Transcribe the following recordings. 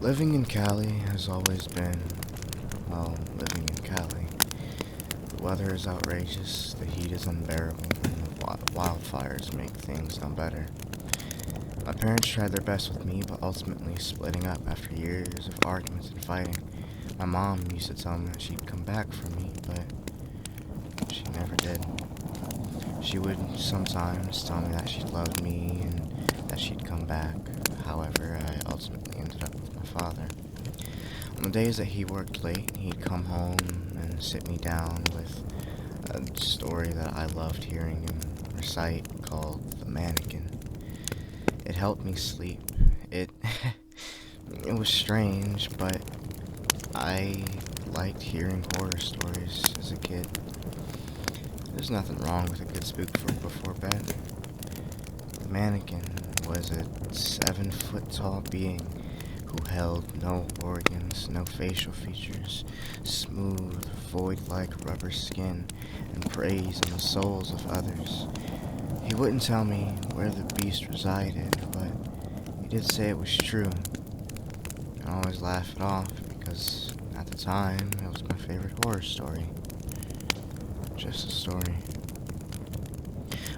Living in Cali has always been, living in Cali. The weather is outrageous, the heat is unbearable, and the wildfires make things no better. My parents tried their best with me, but ultimately splitting up after years of arguments and fighting. My mom used to tell me that she'd come back for me, but she never did. She would sometimes tell me that she loved me and that she'd come back. However, I ultimately ended up with my father. On the days that he worked late, he'd come home and sit me down with a story that I loved hearing him recite called The Mannequin. It helped me sleep. It was strange, but I liked hearing horror stories as a kid. There's nothing wrong with a good spook for before bed. The Mannequin was a 7-foot-tall being who held no organs, no facial features, smooth, void-like rubber skin, and preys on the souls of others. He wouldn't tell me where the beast resided, but he did say it was true. I always laugh it off because at the time it was my favorite horror story. Just a story.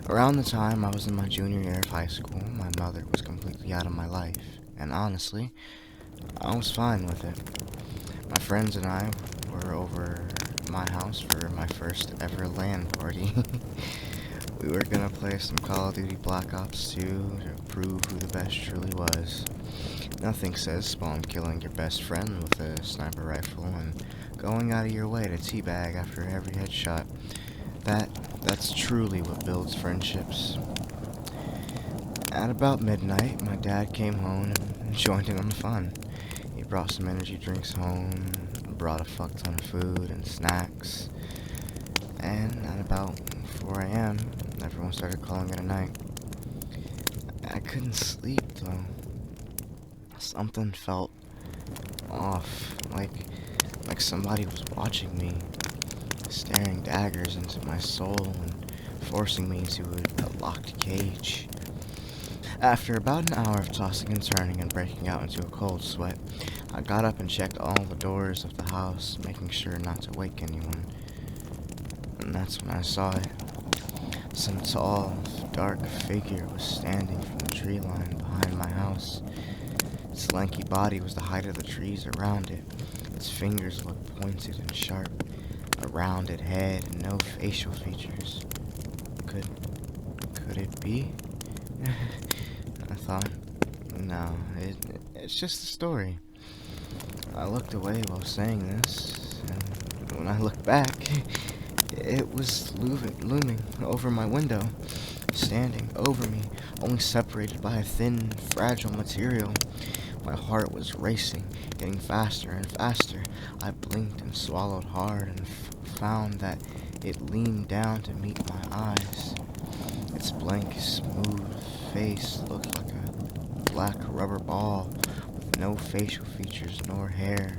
Around the time I was in my junior year of high school, my mother was completely out of my life, and honestly, I was fine with it. My friends and I were over at my house for my first ever LAN party. We were gonna play some Call of Duty Black Ops 2 to prove who the best truly was. Nothing says spawn killing your best friend with a sniper rifle and going out of your way to teabag after every headshot. That's truly what builds friendships. At about midnight, my dad came home and joined in on the fun. He brought some energy drinks home, brought a fuck ton of food and snacks, and at about 4 a.m., everyone started calling it a night. I couldn't sleep, though. Something felt off, like somebody was watching me, staring daggers into my soul and forcing me into a locked cage. After about an hour of tossing and turning and breaking out into a cold sweat, I got up and checked all the doors of the house, making sure not to wake anyone. And that's when I saw it. Some tall, dark figure was standing from the tree line behind my house. Its lanky body was the height of the trees around it. Its fingers looked pointed and sharp. A rounded head and no facial features. Could it be? I thought, no, it's just a story. I looked away while saying this, and when I looked back, it was looming over my window, standing over me, only separated by a thin, fragile material. My heart was racing, getting faster and faster. I blinked and swallowed hard and found that it leaned down to meet my eyes. Its blank, smooth face looked like a black rubber ball with no facial features nor hair,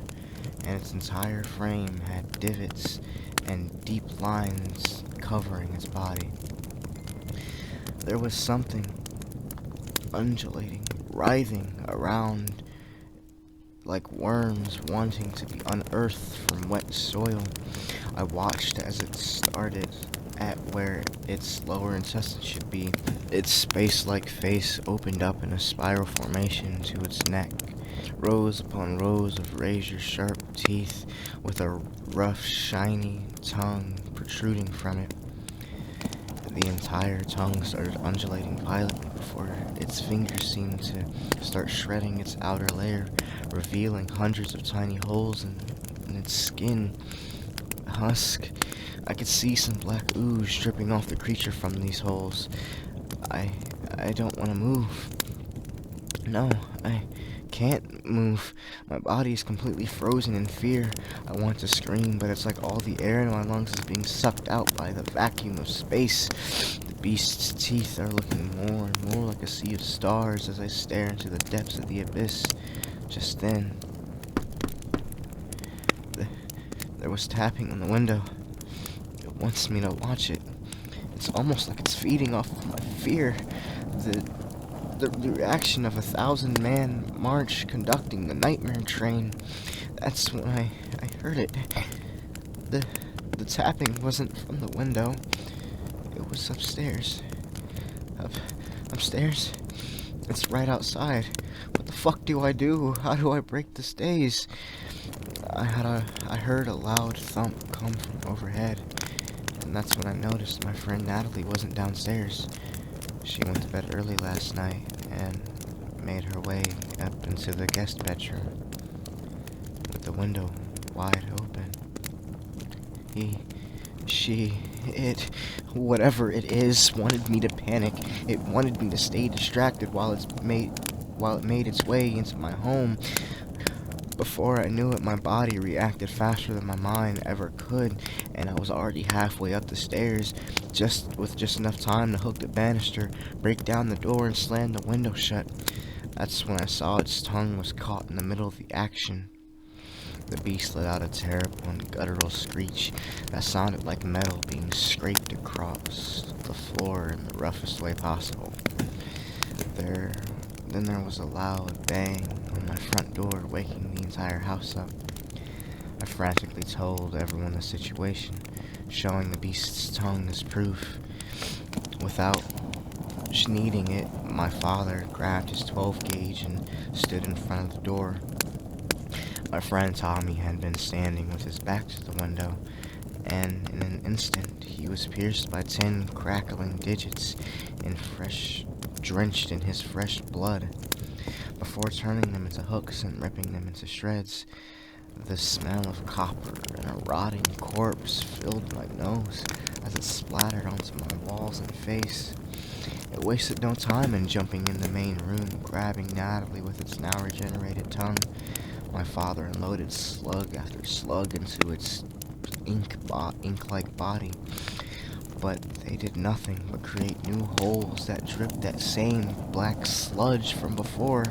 and its entire frame had divots and deep lines covering its body. There was something undulating, writhing around like worms wanting to be unearthed from wet soil. I watched as it started at where its lower intestine should be. Its space-like face opened up in a spiral formation to its neck, rows upon rows of razor-sharp teeth with a rough, shiny tongue protruding from it. The entire tongue started undulating violently before its fingers seemed to start shredding its outer layer, revealing hundreds of tiny holes in its skin. Husk. I could see some black ooze dripping off the creature from these holes. I don't want to move. No, I can't move. My body is completely frozen in fear. I want to scream, but it's like all the air in my lungs is being sucked out by the vacuum of space. The beast's teeth are looking more and more like a sea of stars as I stare into the depths of the abyss. Just then, there was tapping on the window. It wants me to watch it. It's almost like it's feeding off of my fear. the reaction of 1,000-man march conducting the nightmare train. That's when I heard it. The, the tapping wasn't from the window. It was upstairs. Upstairs? It's right outside. What the fuck do I do? How do I break the stays? I heard a loud thump come from overhead, and that's when I noticed my friend Natalie wasn't downstairs. She went to bed early last night and made her way up into the guest bedroom with the window wide open. Whatever it is, wanted me to panic. It wanted me to stay distracted while it made its way into my home. Before I knew it, my body reacted faster than my mind ever could, and I was already halfway up the stairs, with just enough time to hook the banister, break down the door, and slam the window shut. That's when I saw its tongue was caught in the middle of the action. The beast let out a terrible and guttural screech that sounded like metal being scraped across the floor in the roughest way possible. Then there was a loud bang on my front door, waking the entire house up. I frantically told everyone the situation, showing the beast's tongue as proof. Without needing it, my father grabbed his 12-gauge and stood in front of the door. My friend Tommy had been standing with his back to the window, and in an instant he was pierced by 10 crackling digits drenched in his fresh blood. Before turning them into hooks and ripping them into shreds, the smell of copper and a rotting corpse filled my nose as it splattered onto my walls and face. It wasted no time in jumping in the main room, grabbing Natalie with its now regenerated tongue. My father unloaded slug after slug into its ink-like body, but they did nothing but create new holes that dripped that same black sludge from before.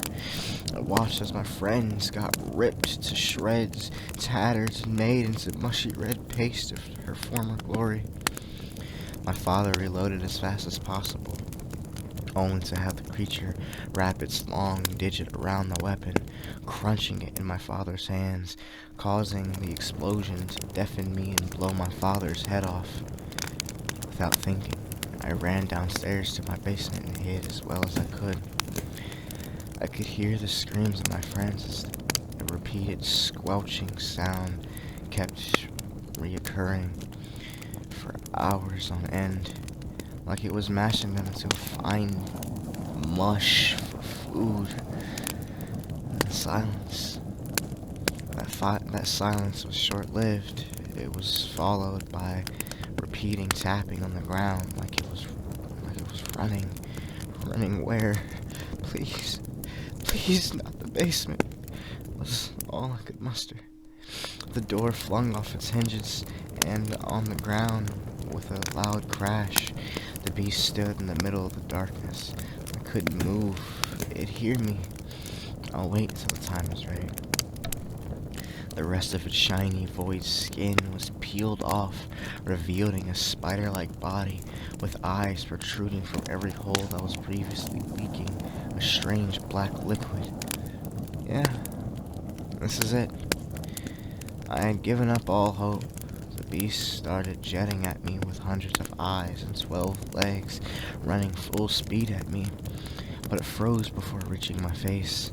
I watched as my friends got ripped to shreds, tattered, and made into mushy red paste of her former glory. My father reloaded as fast as possible, only to have the creature wrap its long digit around the weapon, crunching it in my father's hands, causing the explosion to deafen me and blow my father's head off. Without thinking, I ran downstairs to my basement and hid as well as I could. I could hear the screams of my friends as the repeated squelching sound kept reoccurring for hours on end, like it was mashing them into fine mush for food. And silence. That silence was short-lived. It was followed by repeating tapping on the ground, like it was running. Running where? Please, not the basement, was all I could muster. The door flung off its hinges, and on the ground, with a loud crash, the beast stood in the middle of the darkness. I couldn't move. It'd hear me. I'll wait until the time is right. The rest of its shiny, void skin was peeled off, revealing a spider-like body with eyes protruding from every hole that was previously leaking a strange black liquid. Yeah, this is it. I had given up all hope. The beast started jetting at me with hundreds of eyes and 12 legs, running full speed at me, but it froze before reaching my face.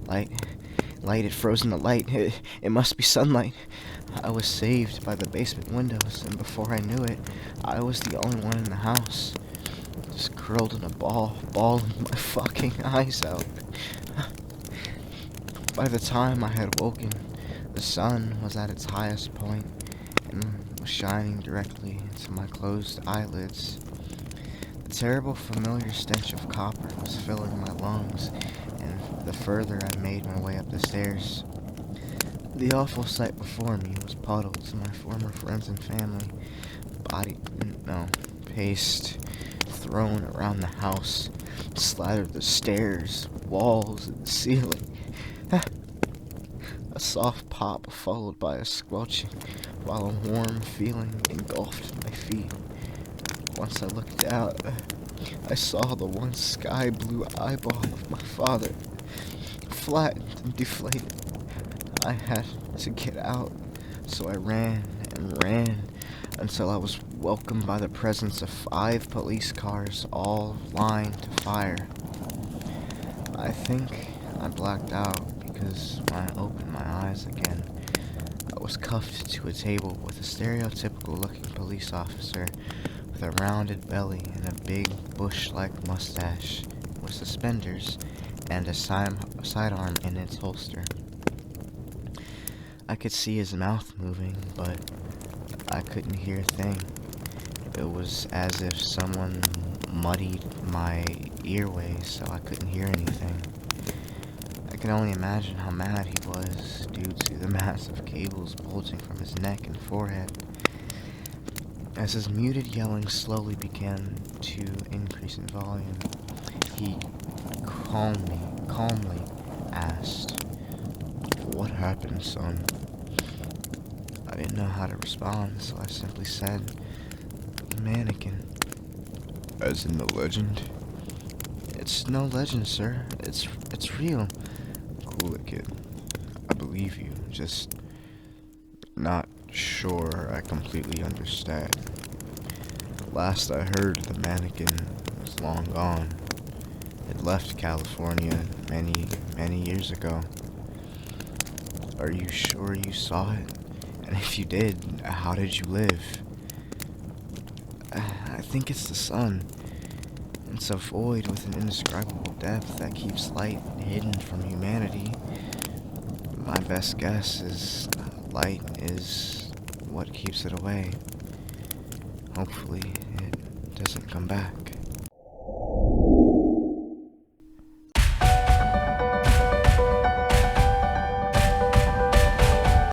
Light, it froze in the light. It must be sunlight. I was saved by the basement windows, and before I knew it, I was the only one in the house. Just curled in a ball, bawling my fucking eyes out. By the time I had woken, the sun was at its highest point and was shining directly into my closed eyelids. The terrible familiar stench of copper was filling my lungs, and the further I made my way up the stairs, the awful sight before me was puddles of my former friends and family, paste thrown around the house, slattered the stairs, walls, and the ceiling. A soft pop followed by a squelching, while a warm feeling engulfed my feet. Once I looked out, I saw the one sky blue eyeball of my father, flattened and deflated. I had to get out, so I ran and ran until I was welcomed by the presence of 5 police cars, all lined to fire. I think I blacked out because when I opened my eyes again, I was cuffed to a table with a stereotypical-looking police officer with a rounded belly and a big bush-like mustache with suspenders and a sidearm in its holster. I could see his mouth moving, but I couldn't hear a thing. It was as if someone muddied my earways so I couldn't hear anything. I can only imagine how mad he was due to the massive cables bulging from his neck and forehead. As his muted yelling slowly began to increase in volume, he calmly asked, "What happened, son?" I didn't know how to respond, so I simply said, "Mannequin." As in the legend? It's no legend, sir. It's real. Cool it, kid. I believe you. Just not sure I completely understand. Last I heard, the mannequin was long gone. It left California many years ago. Are you sure you saw it? And if you did, how did you live? I think it's the sun. It's a void with an indescribable depth that keeps light hidden from humanity. My best guess is light is what keeps it away. Hopefully, it doesn't come back.